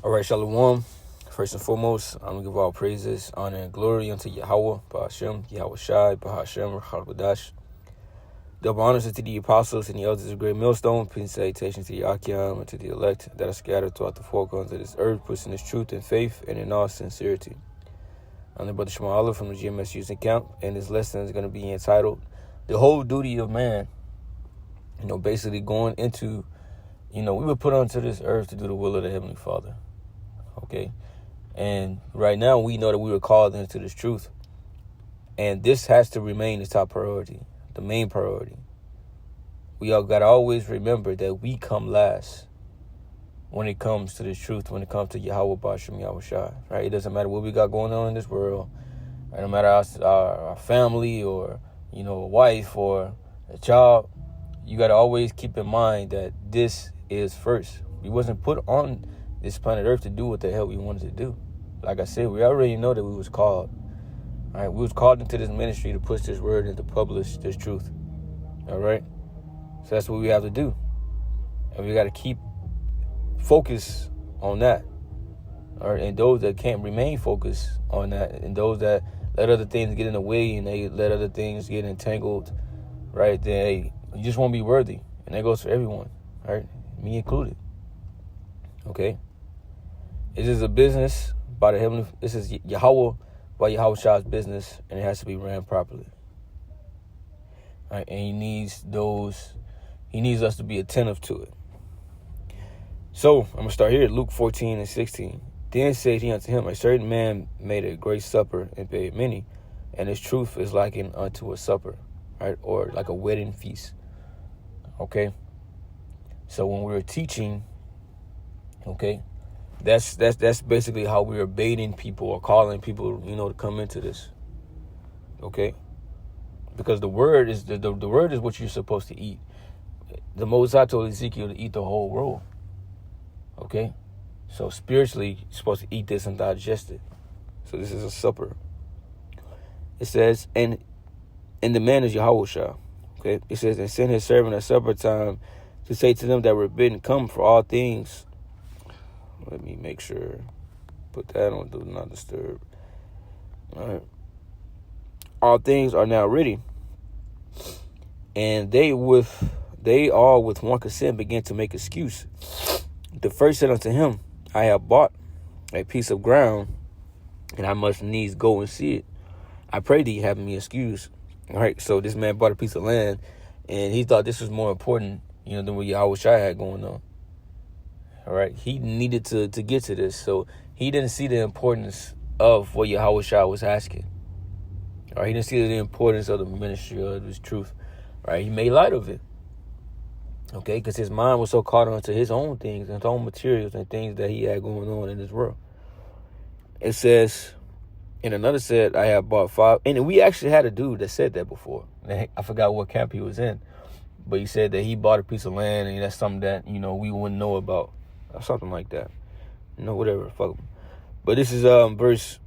All right, Shalom. First and foremost, I'm going to give all praises, honor, and glory unto Yahweh, Bahashem, Yahweh Shai, Bahashem, Hargudash. Double honors unto the apostles and the elders of Great Millstone. Peace and salutations to the Akim and to the elect that are scattered throughout the four corners of this earth, pushing this truth and faith and in all sincerity. I'm the brother Shema Allah from the GMS Youth Camp, and this lesson is going to be entitled, The Whole Duty of Man. Basically going into, we were put onto this earth to do the will of the Heavenly Father. Okay? And right now we know that we were called into this truth. And this has to remain the top priority, the main priority. We all got to always remember that we come last when it comes to this truth, when it comes to Yahweh Bashem Yahweh Shai, right? It doesn't matter what we got going on in this world. Right? No matter our family or, a wife or a child, you got to always keep in mind that this is first. We wasn't put on this planet Earth to do what the hell we wanted to do. Like I said, we already know that we was called. All right, we was called into this ministry to push this word and to publish this truth. All right, so that's what we have to do, and we got to keep focus on that. All right, and those that can't remain focused on that, and those that let other things get in the way and they let other things get entangled, right? Then you just won't be worthy, and that goes for everyone. All right, me included. Okay. This is a business by the heavenly. This is Yahweh by Yahweh Shai's business, and it has to be ran properly. All right, and he needs us to be attentive to it. So I'm gonna start here at Luke 14:16. Then said he unto him, a certain man made a great supper and bade many, and his truth is likened unto a supper, right, or like a wedding feast. Okay. So when we were teaching, okay, that's basically how we are baiting people or calling people, to come into this. Okay? Because the word is the word is what you're supposed to eat. The Mosai told Ezekiel to eat the whole roll. Okay? So spiritually, you're supposed to eat this and digest it. So this is a supper. It says, and the man is Yahushua. Okay? It says, and sent his servant at supper time to say to them that were bidden, come, for all things. Let me make sure. Put that on do not disturb. All right. All things are now ready. And they all with one consent began to make excuse. The first said unto him, I have bought a piece of ground, and I must needs go and see it. I pray thee have me excuse. All right. So this man bought a piece of land, and he thought this was more important, than what Yahweh Shai had going on. All right, he needed to get to this, so he didn't see the importance of what Yahweh Shai was asking. All right, he didn't see the importance of the ministry of this truth. All right, he made light of it. Okay, because his mind was so caught on to his own things and his own materials and things that he had going on in this world. It says, and another said, I have bought 5. And we actually had a dude that said that before. I forgot what camp he was in, but he said that he bought a piece of land, and that's something that we wouldn't know about. Or something like that. Whatever. Fuck them. But this is verse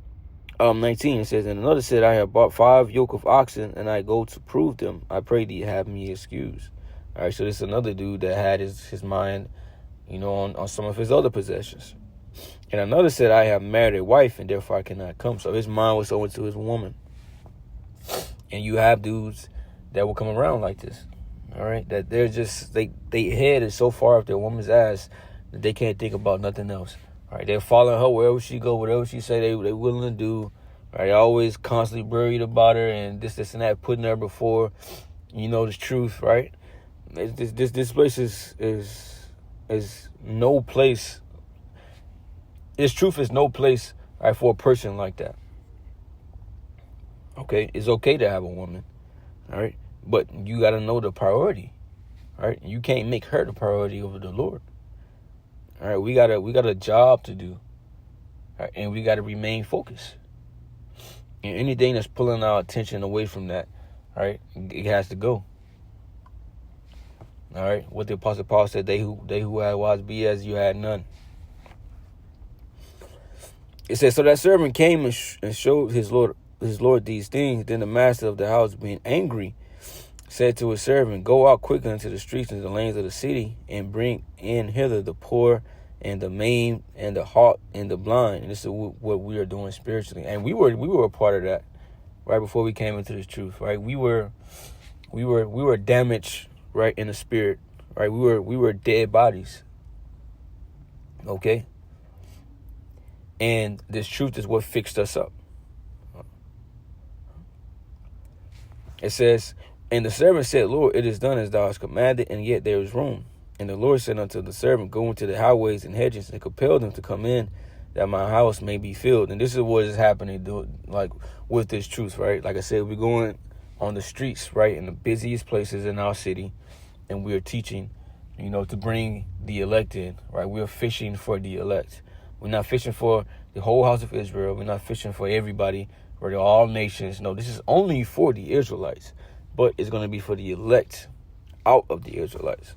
19. It says, and another said, I have bought 5 yoke of oxen, and I go to prove them. I pray thee have me excused. All right, so this is another dude that had his mind, on some of his other possessions. And another said, I have married a wife, and therefore I cannot come. So his mind was so into his woman. And you have dudes that will come around like this. All right, that they're just, they head is so far up their woman's ass that they can't think about nothing else. All right, they're following her wherever she go, whatever she say they willing to do. All right, always constantly worried about her and this and that, putting her before, the truth. Right, this place is no place. This truth is no place, right, for a person like that. Okay, it's okay to have a woman, all right, but you got to know the priority. All right, you can't make her the priority over the Lord. All right, we got a job to do, right, and we got to remain focused. And anything that's pulling our attention away from that, all right, it has to go. All right, what the Apostle Paul said, they who had wives be as you had none. It says, so that servant came and showed his Lord these things. Then the master of the house, being angry, said to his servant, go out quickly into the streets and the lanes of the city, and bring in hither the poor and the maimed and the halt and the blind. And this is what we are doing spiritually. And we were a part of that right before we came into this truth, right? We were damaged, right, in the spirit, right? We were dead bodies. Okay? And this truth is what fixed us up. It says, and the servant said, Lord, it is done as thou hast commanded, and yet there is room. And the Lord said unto the servant, go into the highways and hedges and compel them to come in, that my house may be filled. And this is what is happening, like with this truth, right? Like I said, we're going on the streets, right, in the busiest places in our city, and we are teaching, to bring the elect in, right? We are fishing for the elect. We're not fishing for the whole house of Israel. We're not fishing for everybody or all nations. No, this is only for the Israelites, but it's going to be for the elect out of the Israelites.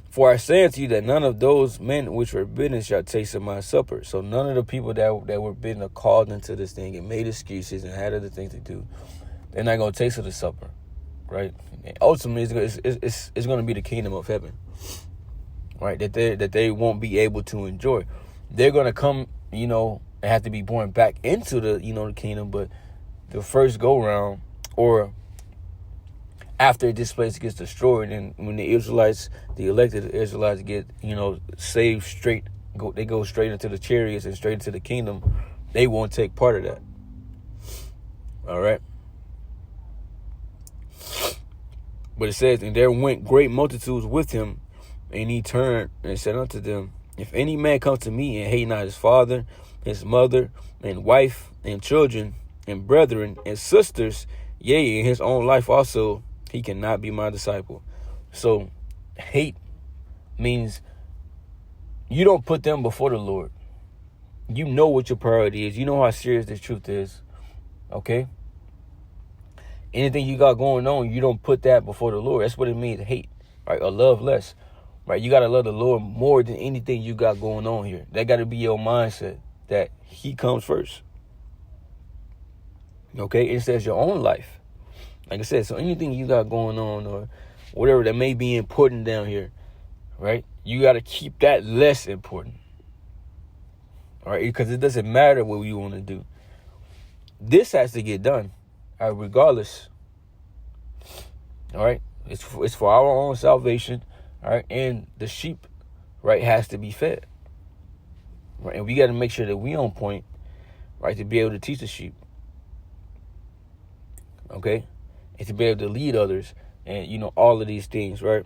For I say unto you that none of those men which were bidden shall taste of my supper. So none of the people that were bidden or called into this thing and made excuses and had other things to do, they're not going to taste of the supper, right? And ultimately, it's going to be the kingdom of heaven, right? That they won't be able to enjoy. They're going to come, and have to be born back into the, the kingdom. But the first go round, or after this place gets destroyed, and when the Israelites, the elected Israelites, get, saved straight, they go straight into the chariots and straight into the kingdom, they won't take part of that. All right. But it says, and there went great multitudes with him, and he turned and said unto them, if any man come to me and hate not his father, his mother, and wife, and children, and brethren, and sisters, yea, in his own life also, he cannot be my disciple. So hate means you don't put them before the Lord. You know what your priority is. You know how serious this truth is. Okay? Anything you got going on, you don't put that before the Lord. That's what it means to hate, right? Or love less, right? You got to love the Lord more than anything you got going on here. That got to be your mindset, that he comes first. Okay? It says your own life. Like I said, so anything you got going on or whatever that may be important down here, right? You got to keep that less important. All right? Because it doesn't matter what you want to do. This has to get done, all right, regardless. All right? It's for our own salvation, all right? And the sheep, right, has to be fed. Right? And we got to make sure that we on point, right, to be able to teach the sheep. Okay? And to be able to lead others and, all of these things, right?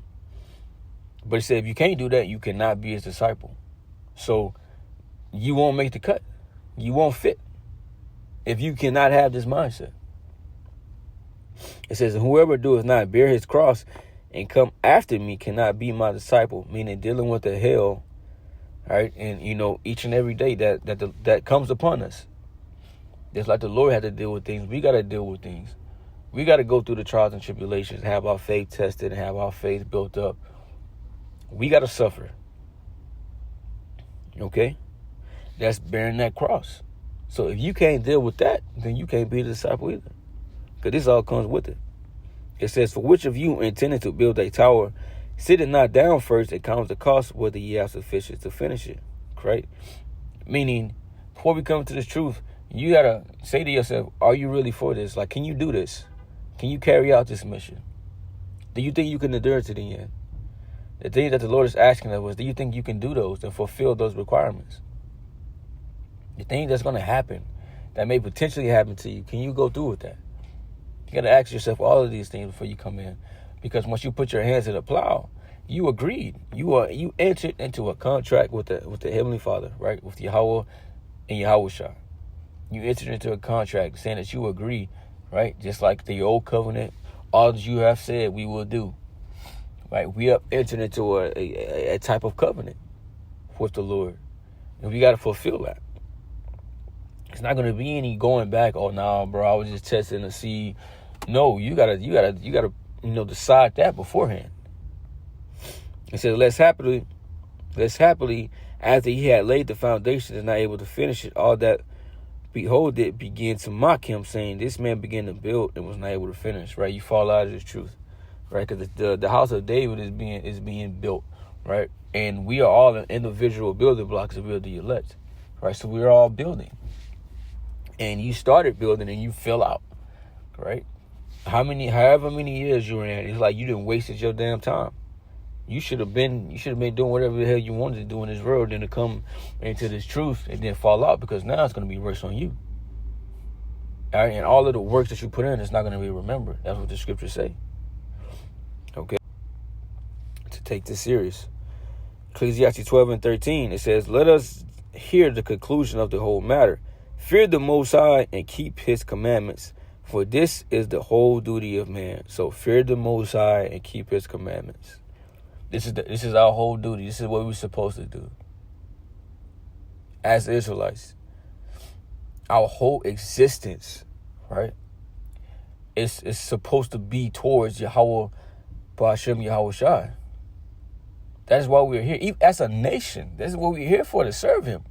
But it said if you can't do that, you cannot be his disciple. So you won't make the cut. You won't fit if you cannot have this mindset. It says, whoever doeth not bear his cross and come after me cannot be my disciple, meaning dealing with the hell, right? And, each and every day that comes upon us. Just like the Lord had to deal with things, we got to deal with things. We got to go through the trials and tribulations, have our faith tested, and have our faith built up. We got to suffer. Okay? That's bearing that cross. So if you can't deal with that, then you can't be a disciple either. Because this all comes with it. It says, for which of you intending to build a tower, sit it not down first and count the cost, whether ye have sufficient to finish it. Right? Meaning, before we come to this truth, you got to say to yourself, are you really for this? Like, can you do this? Can you carry out this mission? Do you think you can endure to the end? The thing that the Lord is asking of us, do you think you can do those and fulfill those requirements? The thing that's going to happen, that may potentially happen to you, can you go through with that? You got to ask yourself all of these things before you come in. Because once you put your hands to the plow, you agreed. You entered into a contract with the Heavenly Father, right? With Yahweh and Yahushua. You entered into a contract saying that you agree, right? Just like the old covenant, all that you have said we will do. Right? We have entered into a type of covenant with the Lord. And we got to fulfill that. It's not going to be any going back. Oh, no, bro, I was just testing to see. No, you gotta decide that beforehand. It says, less happily, after he had laid the foundation and not able to finish it, all that behold it began to mock him, saying, this man began to build and was not able to finish. Right? You fall out of this truth, right? Because the house of David is being built, right? And we are all individual building blocks of the elect, right? So we're all building. And you started building and you fell out, right? However many years you were in, it's like you didn't wasted your damn time. You should have been doing whatever the hell you wanted to do in this world, than to come into this truth and then fall out, because now it's going to be worse on you. All right? And all of the works that you put in is not going to be remembered. That's what the scriptures say. Okay? To take this serious. Ecclesiastes 12:13, it says, "Let us hear the conclusion of the whole matter. Fear the Most High and keep his commandments, for this is the whole duty of man." So fear the Most High and keep his commandments. This is our whole duty. This is what we're supposed to do as Israelites. Our whole existence, right? It's supposed to be towards Yahweh Ba'ashem Yahweh Shai. That is why we're here. Even as a nation, this is what we're here for, to serve him.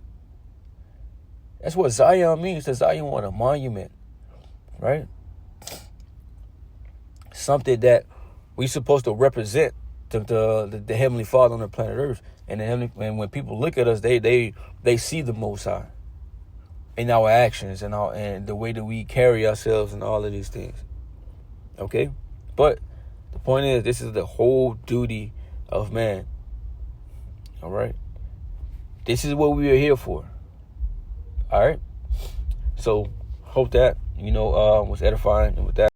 That's what Zion means. The Zion want a monument, right? Something that we're supposed to represent the Heavenly Father on the planet Earth. And when people look at us, they see the Most High in our actions and the way that we carry ourselves and all of these things. Okay? But the point is, this is the whole duty of man. All right? This is what we are here for. All right? So, hope that, was edifying. And with that,